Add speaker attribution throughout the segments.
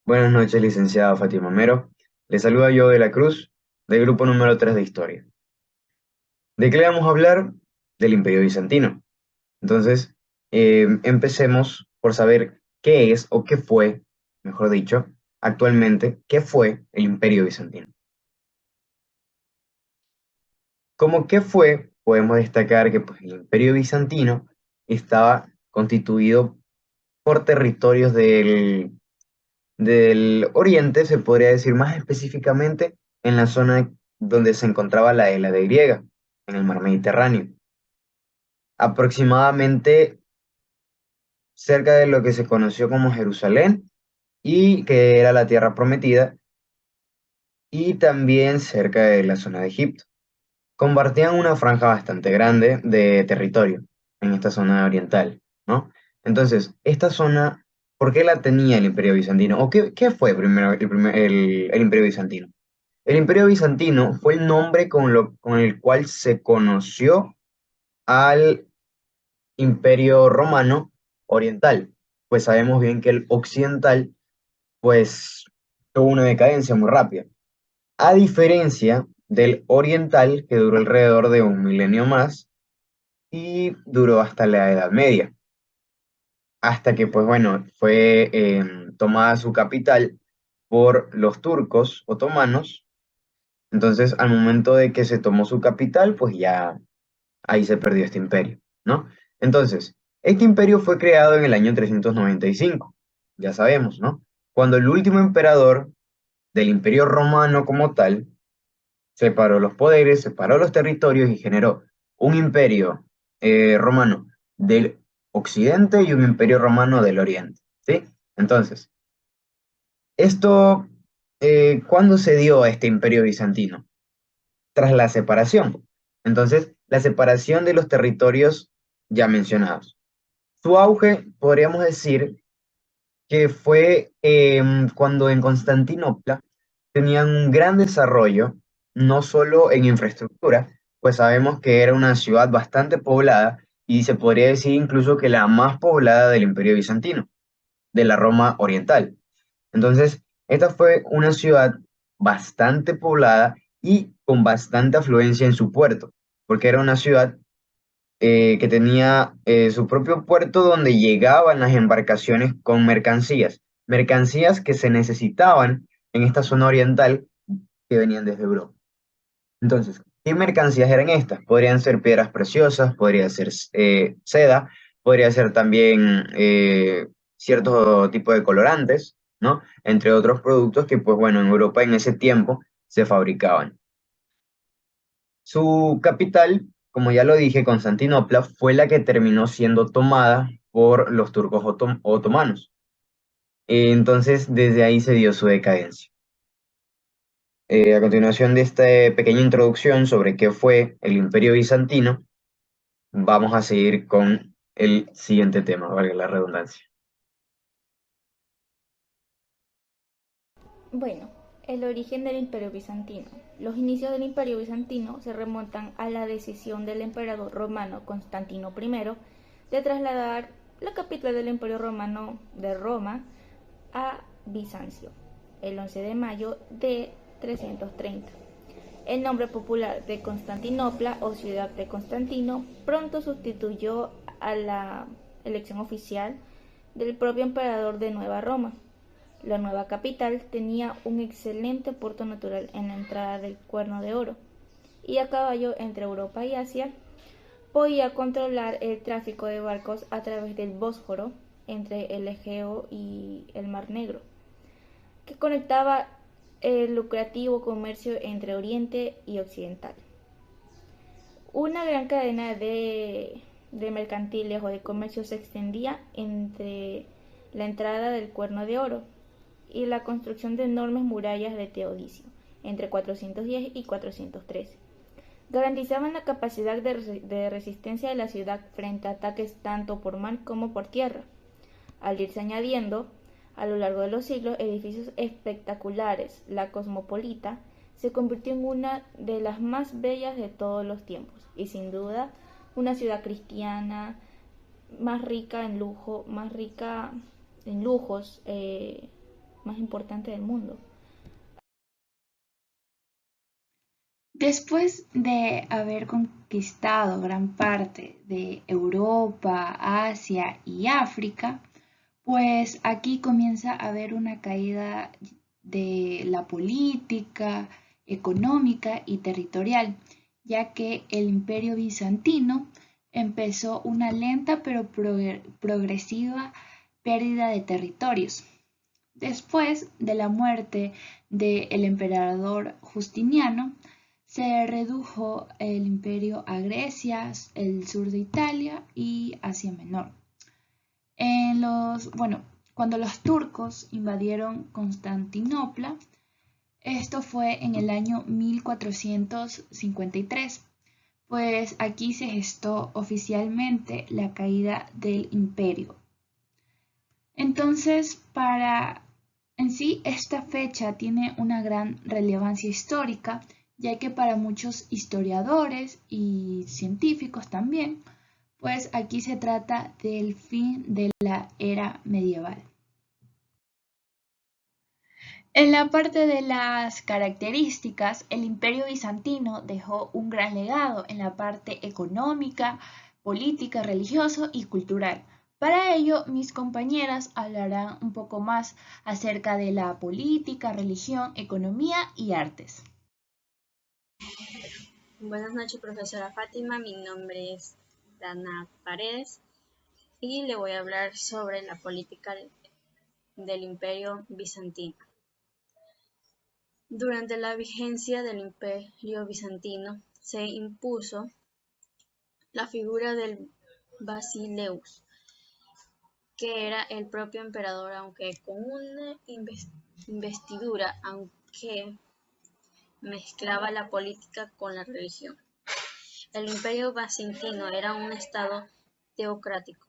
Speaker 1: Buenas noches, licenciada Fátima Mero. Le saluda yo de la Cruz, del grupo número 3 de Historia. ¿De qué le vamos a hablar? Del Imperio Bizantino. Entonces, empecemos por saber qué es o qué fue, mejor dicho, actualmente, qué fue el Imperio Bizantino. Como qué fue, podemos destacar que pues, el Imperio Bizantino estaba constituido por territorios del oriente, se podría decir más específicamente en la zona donde se encontraba la Hélade griega, en el mar Mediterráneo, aproximadamente cerca de lo que se conoció como Jerusalén y que era la tierra prometida, y también cerca de la zona de Egipto. Compartían una franja bastante grande de territorio en esta zona oriental, ¿no? Entonces, esta zona, ¿por qué la tenía el Imperio Bizantino? ¿O qué fue primero el Imperio Bizantino? El Imperio Bizantino fue el nombre con el cual se conoció al Imperio Romano Oriental, pues sabemos bien que el occidental, pues, tuvo una decadencia muy rápida, a diferencia del oriental, que duró alrededor de un milenio más y duró hasta la Edad Media, hasta que, pues bueno, fue tomada su capital por los turcos otomanos. Entonces, al momento de que se tomó su capital, pues ya ahí se perdió este imperio, ¿no? Entonces, este imperio fue creado en el año 395, ya sabemos, ¿no? Cuando el último emperador del imperio romano como tal separó los poderes, separó los territorios y generó un imperio romano del occidente y un imperio romano del oriente, ¿sí? Entonces, ¿cuándo se dio este imperio bizantino? Tras la separación. Entonces, la separación de los territorios ya mencionados. Su auge, podríamos decir que fue cuando en Constantinopla tenían un gran desarrollo, no solo en infraestructura, pues sabemos que era una ciudad bastante poblada y se podría decir incluso que la más poblada del Imperio Bizantino, de la Roma Oriental. Entonces, esta fue una ciudad bastante poblada y con bastante afluencia en su puerto, porque era una ciudad que tenía su propio puerto donde llegaban las embarcaciones con mercancías, mercancías que se necesitaban en esta zona oriental que venían desde Europa. Entonces, ¿qué mercancías eran estas? Podrían ser piedras preciosas, podría ser seda, podría ser también cierto tipo de colorantes, ¿no? Entre otros productos que, pues bueno, en Europa en ese tiempo se fabricaban. Su capital, como ya lo dije, Constantinopla, fue la que terminó siendo tomada por los turcos otomanos. Entonces, desde ahí se dio su decadencia. A continuación de esta pequeña introducción sobre qué fue el Imperio Bizantino, vamos a seguir con el siguiente tema, valga la redundancia.
Speaker 2: Bueno, el origen del Imperio Bizantino. Los inicios del Imperio Bizantino se remontan a la decisión del emperador romano Constantino I de trasladar la capital del Imperio Romano de Roma a Bizancio, el 11 de mayo de 330. El nombre popular de Constantinopla o ciudad de Constantino pronto sustituyó a la elección oficial del propio emperador de Nueva Roma. La nueva capital tenía un excelente puerto natural en la entrada del Cuerno de Oro y a caballo entre Europa y Asia podía controlar el tráfico de barcos a través del Bósforo entre el Egeo y el Mar Negro, que conectaba el lucrativo comercio entre Oriente y Occidental. Una gran cadena de mercantiles o de comercio se extendía entre la entrada del Cuerno de Oro y la construcción de enormes murallas de Teodicio entre 410 y 413. Garantizaban la capacidad de resistencia de la ciudad frente a ataques tanto por mar como por tierra, al irse añadiendo a lo largo de los siglos edificios espectaculares. La cosmopolita se convirtió en una de las más bellas de todos los tiempos y sin duda una ciudad cristiana más rica en lujo, más rica en lujos, más importante del mundo.
Speaker 3: Después de haber conquistado gran parte de Europa, Asia y África, pues aquí comienza a haber una caída de la política, económica y territorial, ya que el Imperio Bizantino empezó una lenta pero progresiva pérdida de territorios. Después de la muerte del emperador Justiniano, se redujo el imperio a Grecia, el sur de Italia y Asia Menor. Cuando los turcos invadieron Constantinopla, esto fue en el año 1453, pues aquí se gestó oficialmente la caída del imperio. Entonces, en sí, esta fecha tiene una gran relevancia histórica, ya que para muchos historiadores y científicos también, pues aquí se trata del fin de la era medieval. En la parte de las características, el Imperio Bizantino dejó un gran legado en la parte económica, política, religioso y cultural. Para ello, mis compañeras hablarán un poco más acerca de la política, religión, economía y artes.
Speaker 4: Buenas noches, profesora Fátima. Mi nombre es Dana Paredes y le voy a hablar sobre la política del Imperio Bizantino. Durante la vigencia del Imperio Bizantino se impuso la figura del Basileus, que era el propio emperador, aunque con una investidura, aunque mezclaba la política con la religión. El Imperio Bizantino era un estado teocrático.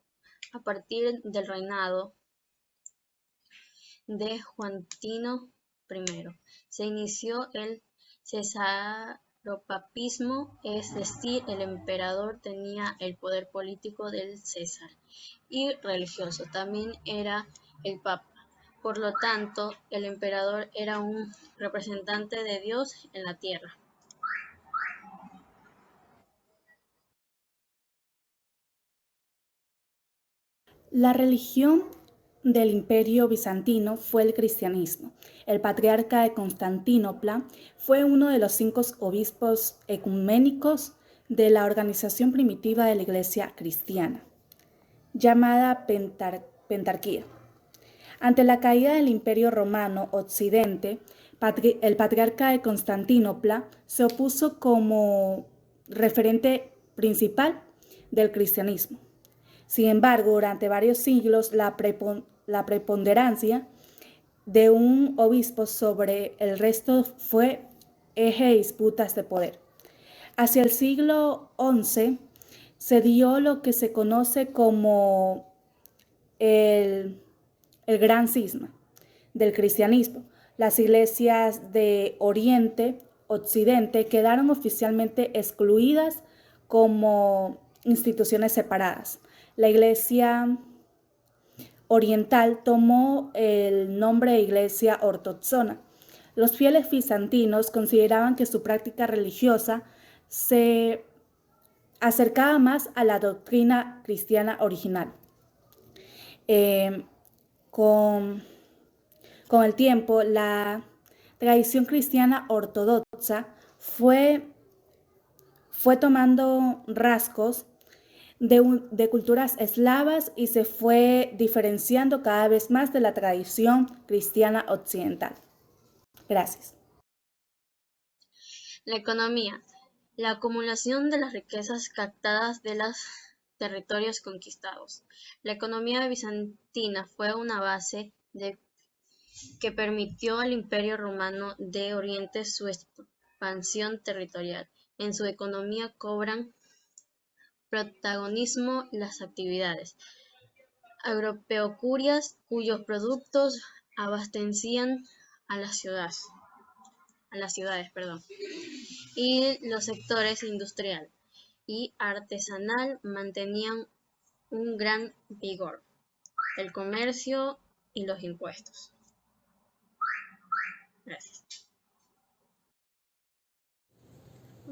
Speaker 4: A partir del reinado de Juantino I, se inició el cesaropapismo, es decir, el emperador tenía el poder político del César y religioso, también era el Papa. Por lo tanto, el emperador era un representante de Dios en la tierra.
Speaker 5: La religión del Imperio Bizantino fue el cristianismo. El patriarca de Constantinopla fue uno de los 5 obispos ecuménicos de la organización primitiva de la Iglesia cristiana, llamada Pentarquía. Ante la caída del Imperio Romano Occidente, el patriarca de Constantinopla se opuso como referente principal del cristianismo. Sin embargo, durante varios siglos, la preponderancia de un obispo sobre el resto fue eje de disputas de poder. Hacia el siglo XI se dio lo que se conoce como el gran cisma del cristianismo. Las iglesias de Oriente, Occidente quedaron oficialmente excluidas como instituciones separadas. La Iglesia Oriental tomó el nombre de Iglesia Ortodoxa. Los fieles bizantinos consideraban que su práctica religiosa se acercaba más a la doctrina cristiana original. Con el tiempo, la tradición cristiana ortodoxa fue tomando rasgos de culturas eslavas y se fue diferenciando cada vez más de la tradición cristiana occidental. Gracias.
Speaker 4: La economía. La acumulación de las riquezas captadas de los territorios conquistados. La economía bizantina fue una base que permitió al Imperio Romano de Oriente su expansión territorial. En su economía cobran protagonismo las actividades agropecuarias, cuyos productos abastecían a las ciudades, y los sectores industrial y artesanal mantenían un gran vigor, el comercio y los impuestos. Gracias.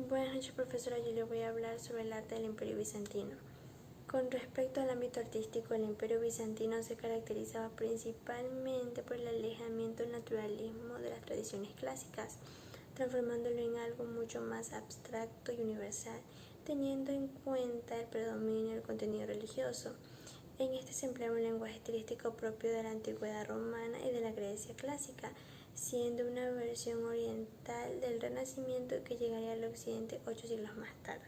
Speaker 6: Buenas noches, profesora. Yo le voy a hablar sobre el arte del Imperio Bizantino. Con respecto al ámbito artístico, el Imperio Bizantino se caracterizaba principalmente por el alejamiento del naturalismo de las tradiciones clásicas, transformándolo en algo mucho más abstracto y universal, teniendo en cuenta el predominio del contenido religioso. En este se emplea un lenguaje estilístico propio de la antigüedad romana y de la Grecia clásica, siendo una versión oriental del Renacimiento que llegaría al occidente 8 siglos más tarde.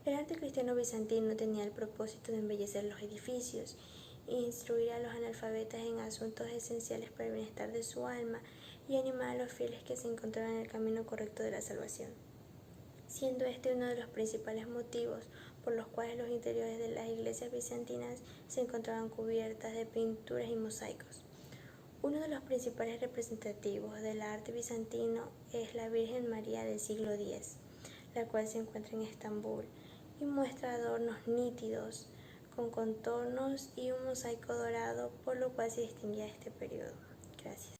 Speaker 6: El arte cristiano bizantino tenía el propósito de embellecer los edificios, instruir a los analfabetas en asuntos esenciales para el bienestar de su alma y animar a los fieles que se encontraban en el camino correcto de la salvación, siendo este uno de los principales motivos por los cuales los interiores de las iglesias bizantinas se encontraban cubiertas de pinturas y mosaicos. Uno de los principales representativos del arte bizantino es la Virgen María del siglo X, la cual se encuentra en Estambul y muestra adornos nítidos con contornos y un mosaico dorado, por lo cual se distinguía este periodo. Gracias.